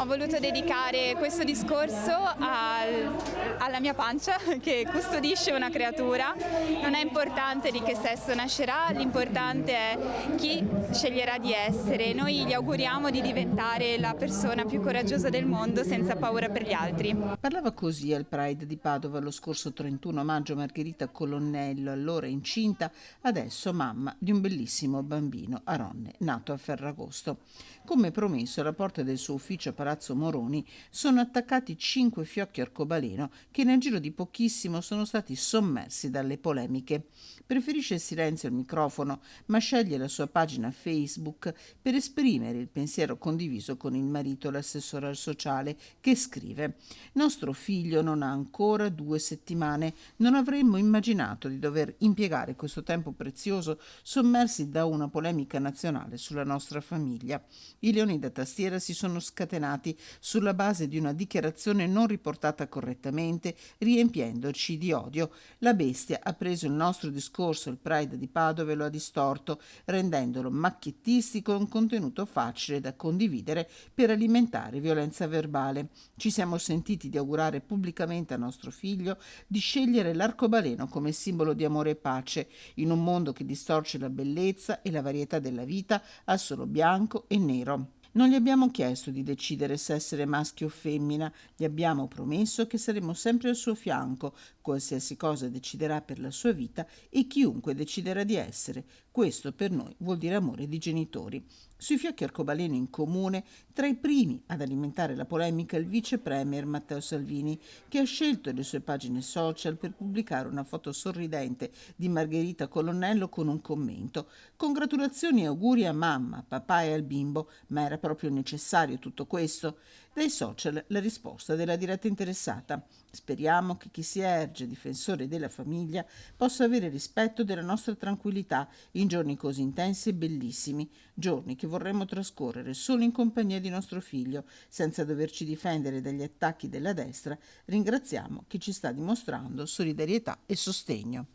Ho voluto dedicare questo discorso alla mia pancia che custodisce una creatura. Non è importante di che sesso nascerà, l'importante è chi sceglierà di essere. Noi gli auguriamo di diventare la persona più coraggiosa del mondo senza paura per gli altri. Parlava così al Pride di Padova lo scorso 31 maggio Margherita Colonnello, allora incinta, adesso mamma di un bellissimo bambino, Aronne, nato a Ferragosto. Come promesso, alla porta del suo ufficio a Palazzo Moroni sono attaccati 5 fiocchi arcobaleno che nel giro di pochissimo sono stati sommersi dalle polemiche. Preferisce il silenzio al microfono, ma sceglie la sua pagina Facebook per esprimere il pensiero condiviso con il marito, l'assessore al sociale, che scrive: nostro figlio non ha ancora 2 settimane. Non avremmo immaginato di dover impiegare questo tempo prezioso sommersi da una polemica nazionale sulla nostra famiglia. I leoni da tastiera si sono scatenati sulla base di una dichiarazione non riportata correttamente, riempiendoci di odio. La bestia ha preso il nostro discorso, il Pride di Padova, e lo ha distorto, rendendolo macchiettistico e un contenuto facile da condividere per alimentare violenza verbale. Ci siamo sentiti di augurare pubblicamente a nostro figlio di scegliere l'arcobaleno come simbolo di amore e pace in un mondo che distorce la bellezza e la varietà della vita a solo bianco e nero. Non gli abbiamo chiesto di decidere se essere maschio o femmina, gli abbiamo promesso che saremo sempre al suo fianco, qualsiasi cosa deciderà per la sua vita e chiunque deciderà di essere. Questo per noi vuol dire amore di genitori. Sui fiocchi arcobaleno in comune, tra i primi ad alimentare la polemica, il vice premier Matteo Salvini, che ha scelto le sue pagine social per pubblicare una foto sorridente di Margherita Colonnello con un commento: congratulazioni e auguri a mamma, papà e al bimbo, ma era proprio necessario tutto questo? Dai social la risposta della diretta interessata: speriamo che chi si erge difensore della famiglia possa avere rispetto della nostra tranquillità in giorni così intensi e bellissimi, giorni che vorremmo trascorrere solo in compagnia di nostro figlio, senza doverci difendere dagli attacchi della destra. Ringraziamo chi ci sta dimostrando solidarietà e sostegno.